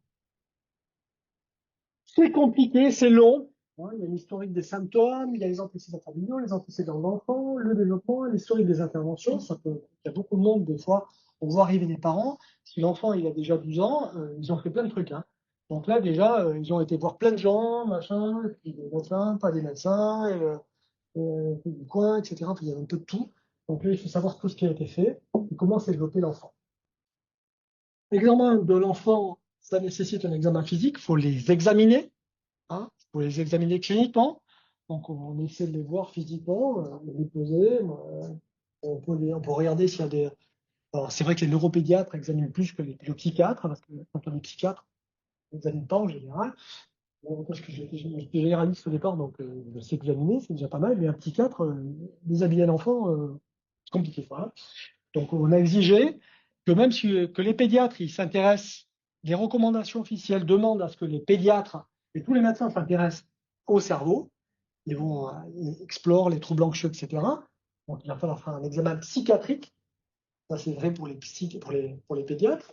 C'est compliqué, c'est long. Il y a l'historique des symptômes, il y a les antécédents familiaux, les antécédents de l'enfant, le développement, l'historique des interventions. Il y a beaucoup de monde, des fois, on voit arriver des parents. Si l'enfant il a déjà 12 ans, ils ont fait plein de trucs. Hein. Donc là, déjà, ils ont été voir plein de gens, machin, puis des médecins, pas des médecins, du coin, etc. Puis il y a un peu de tout. Donc là, il faut savoir tout ce qui a été fait et comment s'est développé l'enfant. L'examen de l'enfant, ça nécessite un examen physique, il faut les examiner. Hein, pour les examiner cliniquement. Donc, on essaie de les voir physiquement, les poser. On peut regarder s'il y a des. Alors, c'est vrai que les neuropédiatres examinent plus que les psychiatres, parce que quand on est psychiatre, ils n'examinent pas en général. Bon, parce que j'étais généraliste au départ, donc je sais examiner, c'est déjà pas mal. Mais un psychiatre, déshabiller un enfant, c'est compliqué. Voilà. Donc, on a exigé que même si que les pédiatres, ils s'intéressent, les recommandations officielles demandent à ce que les pédiatres et tous les médecins s'intéressent au cerveau. Ils explorent les troubles anxieux, etc. Donc, il va falloir faire un examen psychiatrique. Ça, c'est vrai pour les pédiatres.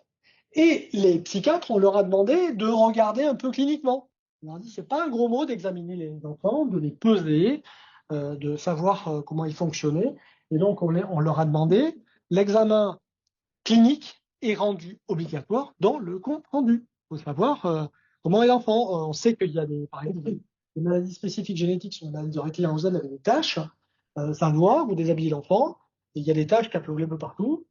Et les psychiatres, on leur a demandé de regarder un peu cliniquement. On leur a dit, c'est pas un gros mot d'examiner les enfants, de les peser, de savoir comment ils fonctionnaient. Et donc, on leur a demandé l'examen clinique est rendu obligatoire dans le compte rendu. Il faut savoir comment est l'enfant. On sait qu'il y a par exemple, des maladies spécifiques génétiques sur la maladie de Raynaud-Thompson avec des taches, ça doit, vous déshabillez l'enfant, et il y a des taches qui peuvent un peu partout,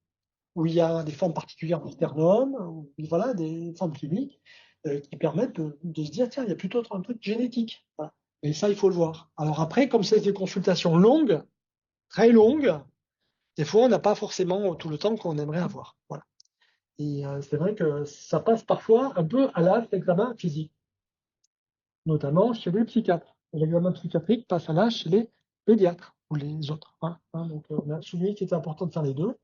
où il y a des formes particulières du sternum, ou, voilà, des formes cliniques qui permettent de se dire, tiens, il y a plutôt un truc génétique. Voilà. Et ça, il faut le voir. Alors après, comme c'est des consultations longues, très longues, des fois, on n'a pas forcément tout le temps qu'on aimerait avoir. Voilà. Et c'est vrai que ça passe parfois un peu à l'âge d'examen physique, notamment chez les psychiatres. L'examen psychiatrique passe à l'âge chez les pédiatres ou les autres. Hein. Donc on a souligné qu'il était important de faire les deux.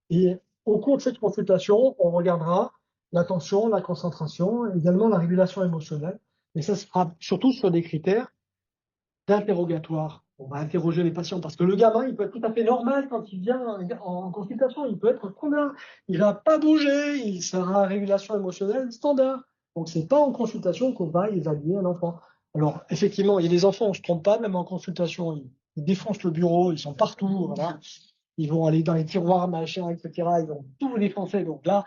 Et au cours de cette consultation, on regardera l'attention, la concentration, également la régulation émotionnelle. Et ça sera surtout sur des critères d'interrogatoire. On va interroger les patients parce que le gamin, il peut être tout à fait normal quand il vient en consultation. Il peut être standard. Il va pas bouger. Il sera à régulation émotionnelle standard. Donc, c'est pas en consultation qu'on va évaluer un enfant. Alors, effectivement, il y a des enfants, on se trompe pas, même en consultation. Ils défoncent le bureau, ils sont partout, voilà. Ils vont aller dans les tiroirs, machin, etc. Ils vont tout défoncer. Donc là,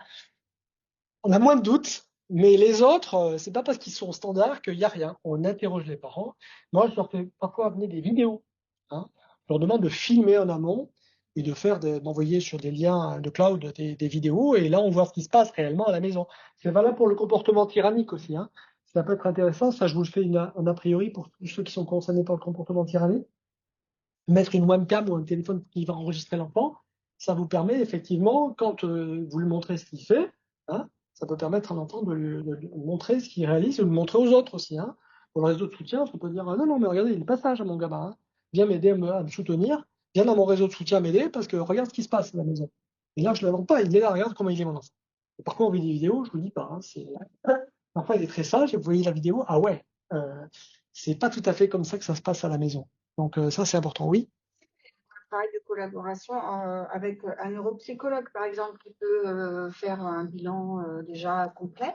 on a moins de doutes, mais les autres, c'est pas parce qu'ils sont standards qu'il n'y a rien. On interroge les parents. Moi, je leur fais parfois amener des vidéos. Hein. Je leur demande de filmer en amont et m'envoyer sur des liens de cloud des vidéos. Et là, on voit ce qui se passe réellement à la maison. C'est valable pour le comportement tyrannique aussi. Hein. Ça peut être intéressant. Ça, je vous le fais en a priori pour tous ceux qui sont concernés par le comportement tyrannique. Mettre une webcam ou un téléphone qui va enregistrer l'enfant, ça vous permet effectivement, quand vous lui montrez ce qu'il fait, hein, ça peut permettre à l'enfant de lui montrer ce qu'il réalise et de le montrer aux autres aussi. Hein. Pour le réseau de soutien, on peut dire non, non, mais regardez, il est pas sage, mon gamin. Hein. Viens m'aider à me soutenir, viens dans mon réseau de soutien m'aider parce que regarde ce qui se passe à la maison. Et là, je ne l'invente pas, il est là, regarde comment il est mon enfant. Et parfois, on vit des vidéos, je vous dis pas, hein, parfois il est très sage et vous voyez la vidéo, ah ouais, c'est pas tout à fait comme ça que ça se passe à la maison. Donc ça, c'est important, oui. Travail de collaboration avec un neuropsychologue, par exemple, qui peut faire un bilan déjà complet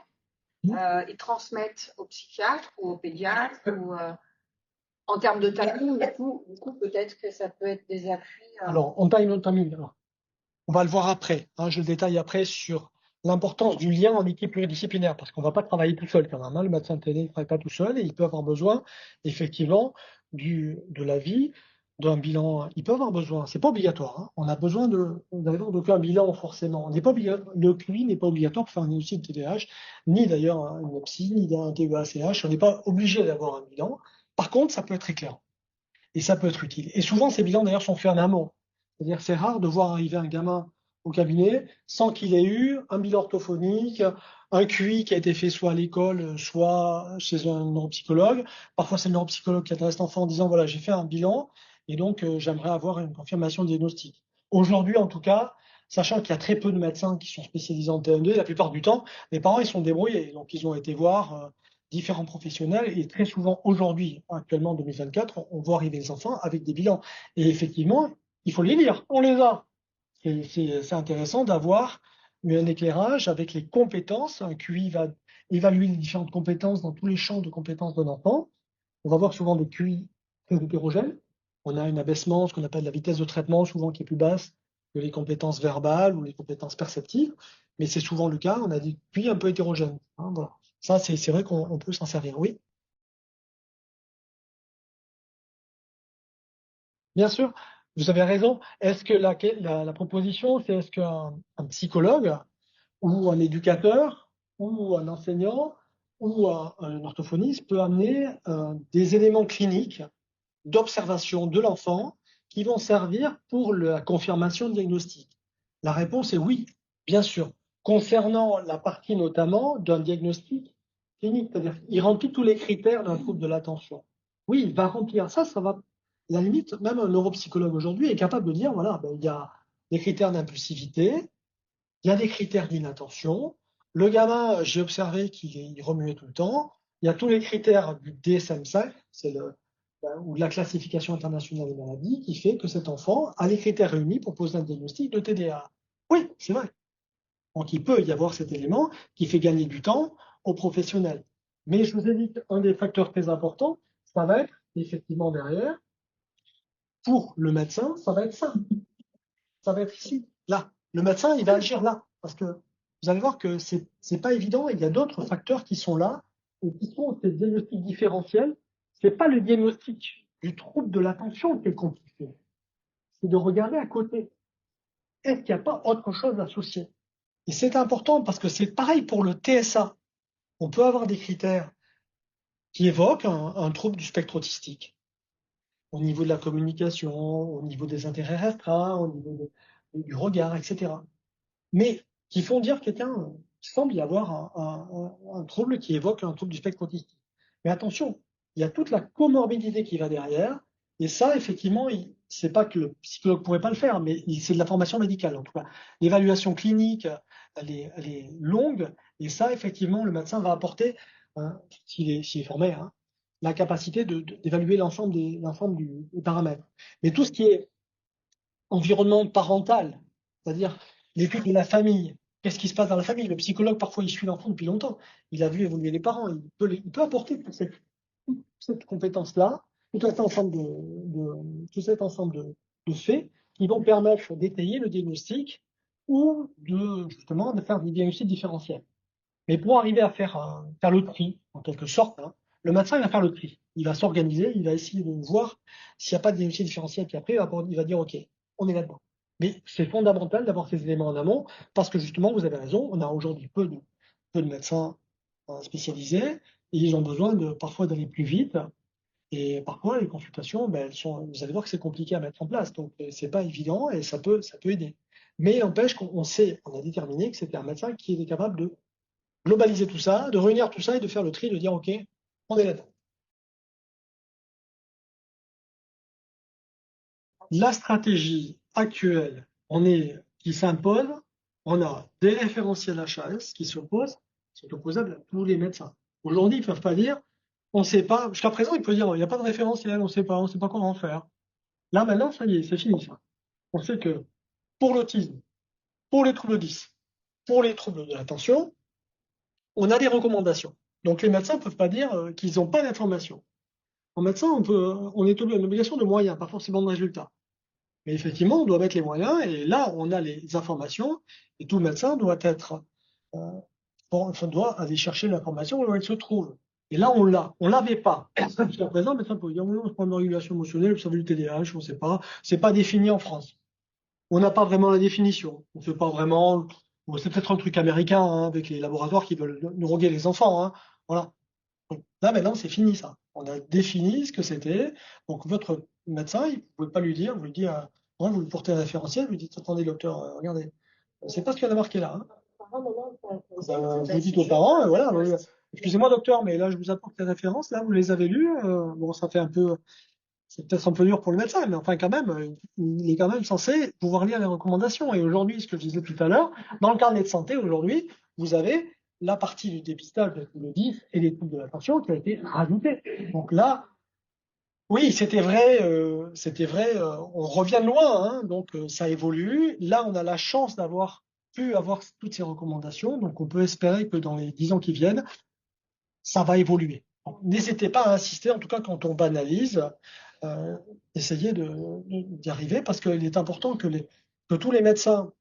et transmettre au psychiatre ou au pédiatre ou en termes de timing, du coup peut-être que ça peut être des appuis. Alors, on timing. Alors, on va le voir après, hein, je le détaille après sur l'importance du lien en équipe pluridisciplinaire, parce qu'on ne va pas travailler tout seul quand même, hein. Le médecin de télé ne travaille pas tout seul et il peut avoir besoin, effectivement, de l'avis, d'un bilan. Il peut avoir besoin, c'est pas obligatoire, hein. On a besoin d'avoir d'aucun bilan forcément. On n'est pas obligatoire, le QI n'est pas obligatoire pour faire un diagnostic de TDAH, ni d'ailleurs une psy, ni d'un TEACH. On n'est pas obligé d'avoir un bilan. Par contre, ça peut être éclairant. Et ça peut être utile. Et souvent, ces bilans, d'ailleurs, sont faits en amont. C'est-à-dire, c'est rare de voir arriver un gamin au cabinet sans qu'il ait eu un bilan orthophonique, un QI qui a été fait soit à l'école, soit chez un neuropsychologue. Parfois, c'est le neuropsychologue qui adresse l'enfant en disant, voilà, j'ai fait un bilan et donc j'aimerais avoir une confirmation diagnostique. Aujourd'hui, en tout cas, sachant qu'il y a très peu de médecins qui sont spécialisés en TND, la plupart du temps, les parents, ils sont débrouillés. Donc, ils ont été voir différents professionnels et très souvent aujourd'hui, actuellement en 2024, on voit arriver les enfants avec des bilans. Et effectivement, il faut les lire, on les a. Et c'est intéressant d'avoir un éclairage avec les compétences. Un QI va évaluer les différentes compétences dans tous les champs de compétences d'un enfant. On va voir souvent des QI très hétérogènes. On a un abaissement, ce qu'on appelle la vitesse de traitement, souvent qui est plus basse que les compétences verbales ou les compétences perceptives. Mais c'est souvent le cas, on a des QI un peu hétérogènes, hein, voilà. Ça, c'est vrai qu'on peut s'en servir, oui. Bien sûr, vous avez raison. Est-ce que la proposition, c'est est-ce qu'un un psychologue ou un éducateur ou un enseignant ou un orthophoniste peut amener des éléments cliniques d'observation de l'enfant qui vont servir pour la confirmation diagnostique? La réponse est oui, bien sûr. Concernant la partie notamment d'un diagnostic clinique, c'est-à-dire qu'il remplit tous les critères d'un trouble de l'attention. Oui, il va remplir ça, ça va. À la limite, même un neuropsychologue aujourd'hui est capable de dire, voilà, ben, il y a des critères d'impulsivité, il y a des critères d'inattention. Le gamin, j'ai observé qu'il remuait tout le temps. Il y a tous les critères du DSM-5, c'est ou de la classification internationale des maladies, qui fait que cet enfant a les critères réunis pour poser un diagnostic de TDA. Oui, c'est vrai. Donc il peut y avoir cet élément qui fait gagner du temps aux professionnels. Mais je vous ai dit qu'un des facteurs très importants, ça va être effectivement derrière, pour le médecin, ça va être ça. Ça va être ici, là. Le médecin, il va agir là. Parce que vous allez voir que c'est pas évident. Il y a d'autres facteurs qui sont là et qui sont ces diagnostics différentiels. C'est pas le diagnostic du trouble de l'attention qui est compliqué. C'est de regarder à côté. Est-ce qu'il n'y a pas autre chose associée? Et c'est important parce que c'est pareil pour le TSA. On peut avoir des critères qui évoquent un trouble du spectre autistique au niveau de la communication, au niveau des intérêts restreints, au niveau du regard, etc. Mais qui font dire quelqu'un semble y avoir un trouble qui évoque un trouble du spectre autistique. Mais attention, il y a toute la comorbidité qui va derrière, et ça, effectivement, c'est pas que le psychologue pourrait pas le faire, mais c'est de la formation médicale. En tout cas, l'évaluation clinique, elle est longue, et ça, effectivement, le médecin va apporter, hein, s'il est formé, hein, la capacité d'évaluer l'ensemble des paramètres. Mais tout ce qui est environnement parental, c'est-à-dire l'étude de la famille. Qu'est-ce qui se passe dans la famille? Le psychologue, parfois, il suit l'enfant depuis longtemps. Il a vu évoluer les parents. Il peut apporter cette compétence-là, tout cet ensemble tout cet ensemble de faits qui vont permettre d'étayer le diagnostic ou justement, de faire des diagnostics différentiels. Mais pour arriver à faire le tri, en quelque sorte, hein, le médecin il va faire le tri. Il va s'organiser, il va essayer de voir s'il n'y a pas de diagnostic différentiel, puis après, il va dire, OK, on est là-dedans. Mais c'est fondamental d'avoir ces éléments en amont, parce que justement, vous avez raison, on a aujourd'hui peu de médecins spécialisés, et ils ont besoin parfois d'aller plus vite. Et parfois, les consultations, ben, vous allez voir que c'est compliqué à mettre en place. Donc, c'est pas évident et ça peut aider. Mais il n'empêche qu'on sait, on a déterminé que c'était un médecin qui était capable de globaliser tout ça, de réunir tout ça et de faire le tri, de dire OK, on est là-dedans. La stratégie actuelle, qui s'impose, on a des référentiels HAS qui sont opposables à tous les médecins. Aujourd'hui, ils ne peuvent pas dire On ne sait pas, jusqu'à présent, il peut dire, il n'y a pas de référentiel, on sait pas comment faire. Là, maintenant, ça y est, c'est fini, ça. On sait que pour l'autisme, pour les troubles 10, pour les troubles de l'attention, on a des recommandations. Donc, les médecins ne peuvent pas dire qu'ils n'ont pas d'informations. En médecin, on est en obligation de moyens, pas forcément de résultats. Mais effectivement, on doit mettre les moyens, et là, on a les informations, et tout médecin doit être, euh, enfin, doit aller chercher l'information où elle se trouve. Et là, on l'a. On l'avait pas. Jusqu'à présent, le médecin peut dire, oui, on se prend une régulation émotionnelle, vous savez, le TDAH, on sait pas. C'est pas défini en France. On n'a pas vraiment la définition. On fait pas vraiment, bon, c'est peut-être un truc américain, hein, avec les laboratoires qui veulent droguer les enfants, hein. Voilà. Donc, là, maintenant, c'est fini, ça. On a défini ce que c'était. Donc, votre médecin, il ne pouvait pas lui dire, vous lui dites, ouais, vous lui portez un référentiel, vous lui dites, attendez, docteur, regardez, c'est pas ce qu'il y en a marqué là, hein. Vous dites aux parents, voilà, excusez-moi, docteur, mais là, je vous apporte les références, là, vous les avez lues. Bon, ça fait un peu, c'est peut-être un peu dur pour le médecin, mais enfin, quand même, il est quand même censé pouvoir lire les recommandations. Et aujourd'hui, ce que je disais tout à l'heure, dans le carnet de santé, aujourd'hui, vous avez la partie du dépistage de le 10 et des troubles de l'attention qui a été rajoutée. Donc là, oui, c'était vrai, on revient de loin, hein, donc ça évolue. Là, on a la chance d'avoir pu avoir toutes ces recommandations, donc on peut espérer que dans les 10 ans qui viennent, ça va évoluer. Donc, n'hésitez pas à insister, en tout cas quand on banalise, euh, essayez d'y arriver parce qu'il est important que tous les médecins,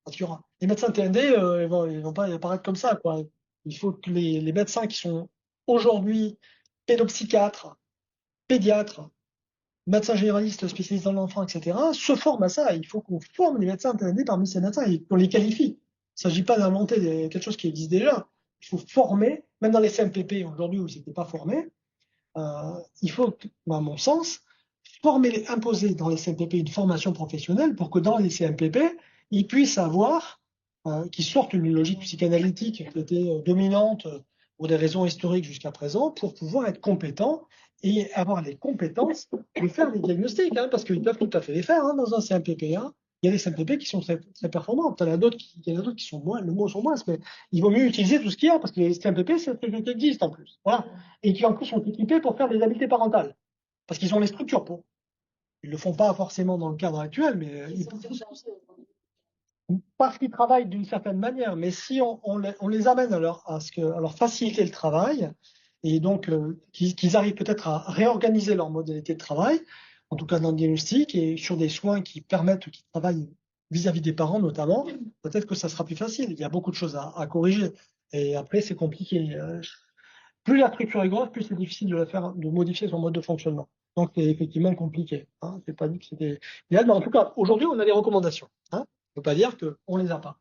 parce qu'il y aura, les médecins TND, ils vont pas apparaître comme ça, quoi. Il faut que les médecins qui sont aujourd'hui pédopsychiatres, pédiatres, médecins généralistes spécialisés dans l'enfant, etc., se forment à ça. Il faut qu'on forme les médecins internés parmi ces médecins et qu'on les qualifie. Il ne s'agit pas d'inventer quelque chose qui existe déjà. Il faut former, même dans les CMPP aujourd'hui où ils n'étaient pas formés, il faut, à mon sens, former, imposer dans les CMPP une formation professionnelle pour que dans les CMPP, ils puissent avoir, qu'ils sortent d'une logique psychanalytique qui était dominante pour des raisons historiques jusqu'à présent, pour pouvoir être compétents et avoir les compétences de faire des diagnostics, hein, parce qu'ils peuvent tout à fait les faire hein, dans un CMPP. Hein. Il y a des CMPP qui sont très performants. Il y en a d'autres qui sont moins, le mot sont moins, mais il vaut mieux utiliser tout ce qu'il y a, parce que les CMPP, c'est ce qui existe en plus. Voilà. Et qui en plus sont équipés pour faire des habiletés parentales. Parce qu'ils ont les structures pour. Ils le font pas forcément dans le cadre actuel, mais parce qu'ils travaillent d'une certaine manière. Mais si on les amène à leur faciliter le travail, et donc qu'ils arrivent peut-être à réorganiser leur modalité de travail, en tout cas dans le diagnostic, et sur des soins qui permettent qu'ils travaillent vis-à-vis des parents notamment, peut-être que ça sera plus facile. Il y a beaucoup de choses à corriger. Et après, c'est compliqué. Plus la structure est grosse, plus c'est difficile de la faire, de modifier son mode de fonctionnement. Donc c'est effectivement compliqué. Hein. C'est pas dit que c'était idéal, mais en tout cas, aujourd'hui, on a des recommandations. Hein. On ne peut pas dire qu'on les a pas.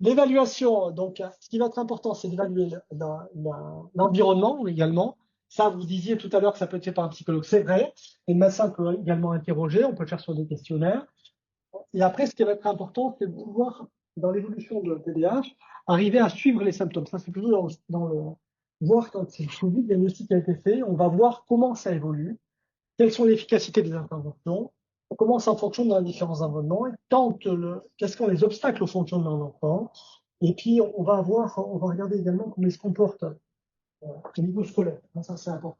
L'évaluation, donc, ce qui va être important, c'est d'évaluer l'environnement également. Ça, vous disiez tout à l'heure que ça peut être fait par un psychologue, c'est vrai. Et le médecin peut également interroger, on peut le faire sur des questionnaires. Et après, ce qui va être important, c'est de pouvoir, dans l'évolution de TDAH, arriver à suivre les symptômes. Ça, c'est plutôt dans le voir quand c'est le suivi, le diagnostic a été fait, on va voir comment ça évolue, quelles sont l'efficacité des interventions, comment ça fonctionne dans les différents environnements, et quels sont les obstacles au fonctionnement de l'enfant. Et puis, on va regarder également comment il se comporte au niveau scolaire. Ça, c'est important.